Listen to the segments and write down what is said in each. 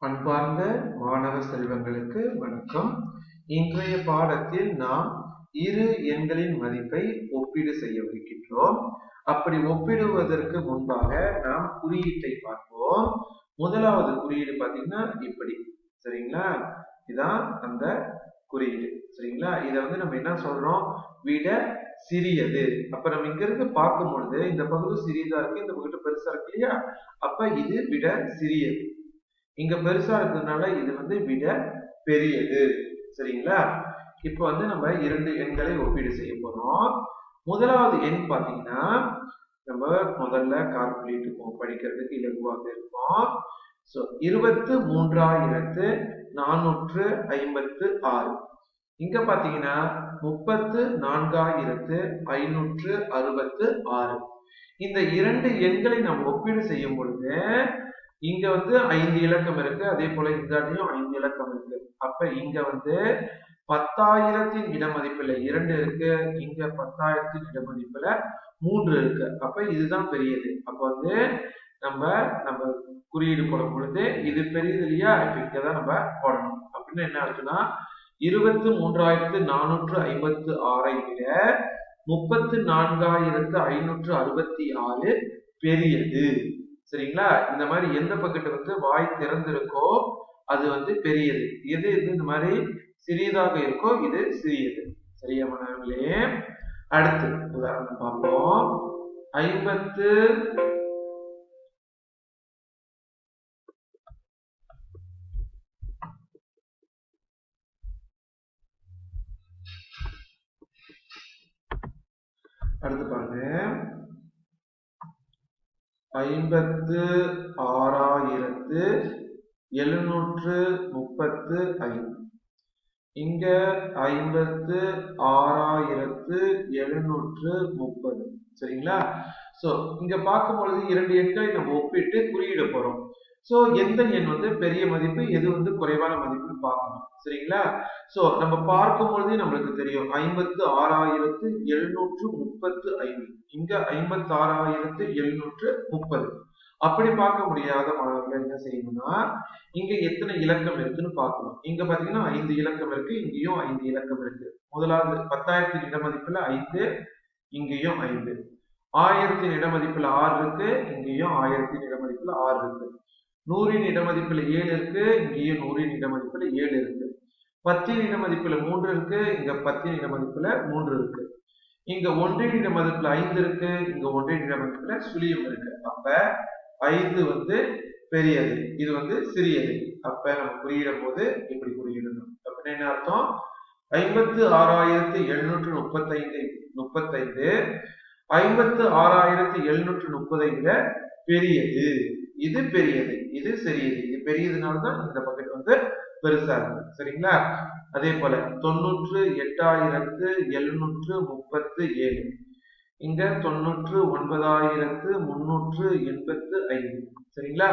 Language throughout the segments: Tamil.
அன்பார்ந்த மாணவ செல்வங்களுக்கு வணக்கம். இன்றைய பாடத்தில் நாம் இரு எண்களின் மதிப்பை ஒப்பீடு செய்யவிருக்கின்றோம். அப்படி ஒப்பிடுவதற்கு முன்பாக நாம் குறியீட்டை பார்ப்போம். முதலாவது குறியீடு பாத்தீங்கன்னா இப்படி, சரிங்களா? இதான் அந்த குறியீடு, சரிங்களா? இதை நம்ம என்ன சொல்றோம்? விட சிறியது. அப்ப நம்ம இங்க இருந்து பார்க்கும் பொழுது இந்த பகுதி சிறியதா இருக்கு, இந்த பகுதி பெருசா இருக்கு இல்லையா? அப்ப இது விட சிறியது. இங்க பெருசா இருக்கிறதுனால இது விட பெரியது, சரிங்களா? இப்ப நம்ம இரண்டு எண்களை ஒப்பீடு செய்ய போறோம். முதலாவது எண் பாத்தீங்கன்னா நம்ம முதல்ல கால்குலேட் படிக்கிறதுக்கு இலகுவாக இருக்கும். 23,456. இங்க பாத்தீங்கன்னா 34,566. இந்த இரண்டு எண்களை நம்ம ஒப்பீடு செய்யும் பொழுது இங்க 5 இலக்கம் இருக்கு, அதே போல இங்காலையும் 5 இலக்கம் இருக்கு. அப்ப இங்க 10,000 இடமதிப்புல 2 இருக்கு, இங்க 10,000 இடமதிப்புல 3 இருக்கு. அப்ப இதுதான் பெரியது. அப்ப நம்ம நம்ம குறியீடு போடும் பொழுது இது பெரியது இல்லையா? இப்ப இங்கதான் நம்ம போடணும். அப்படின்னு என்ன இருக்குன்னா 23,456 விட 34,566 பெரியது, சரிங்களா? இந்த மாதிரி எந்த பக்கெட் வாய் திறந்திருக்கோ அது பெரியது, எது இந்த மாதிரி சிறியதாக இருக்கோ இது சிறியது, சரியா மாணவர்களே? அடுத்து உதாரணம் பார்ப்போம். 50 அடுத்து பாருங்க, 56,735. இங்க 56,730, சரிங்களா? சோ இங்க பார்க்கும் பொழுது இரண்டு எண்களை நம்ம ஒப்பிட்டு குறியிட போறோம். சோ எந்த எண் பெரிய மதிப்பு, எது குறைவான மதிப்புன்னு பார்க்கணும், சரிங்களா? சோ நம்ம பார்க்கும் பொழுதே நம்மளுக்கு தெரியும் 56,735. இங்க 56,730. அப்படி பார்க்க முடியாத மாணவர்கள் என்ன செய்யணும்னா இங்க எத்தனை இலக்கம் இருக்குன்னு பார்க்கணும். இங்க பாத்தீங்கன்னா 5 இலக்கம் இருக்கு, இங்கேயும் 5 இலக்கம் இருக்கு. முதலாவது 10,000 இடமதிப்புல 5, இங்கேயும் 5. 1000 இடமதிப்புல 6 இருக்கு, இங்கேயும் 1000 இடமதிப்புல 6 இருக்கு. 100 இடமதிப்புல 7 இருக்கு, இங்கேயும் 100 இடமதிப்புல 7 இருக்கு. 10 இடமதிப்புல 3 இருக்கு, இங்க 10 இடமதிப்புல 3 இருக்கு. இங்க 1 இடமதிப்புல 5 இருக்கு, இங்க 1 இடமதிப்புல சுழியம் இருக்கு. அப்ப 5 பெரியது, இது சிறியது. அப்ப நம்ம குறியிடும் போது இப்படி குறியிடணும். அப்படின்னு என்ன அர்த்தம்? 56,735 56,730 விட பெரியது, இது பெரியது, இது சிறியது. இது பெரியதுனாலதான் இந்த பக்கெட் பெருசா இருக்கு, சரிங்களா? அதே போல 98,737. இங்க 99,385, சரிங்களா?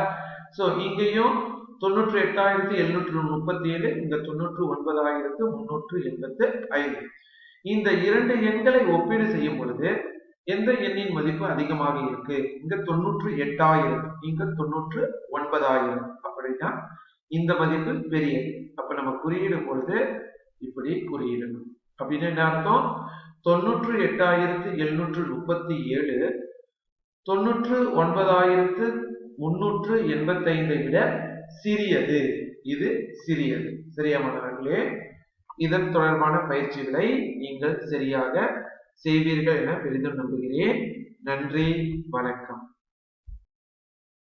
சோ இங்கேயும் 98,737, இங்க 99,385. இந்த இரண்டு எண்களை ஒப்பீடு செய்யும் பொழுது எந்த எண்ணின் மதிப்பு அதிகமாக இருக்கு? இங்க 98,000, இங்க 99,000. அப்படின்னா இந்த மதிப்பு பெரியது. அப்ப நம்ம குறியிடும் பொழுது இப்படி குறியிடணும். அப்படின்னு என்ன அர்த்தம்? 98,737 99,385 விட சிறியது, இது சிறியது, சரியா மாணவர்களே? இதன் தொடர்பான பயிற்சிகளை நீங்கள் சரியாக செய்வீர்கள் என பெரிதும் நம்புகிறேன். நன்றி, வணக்கம்.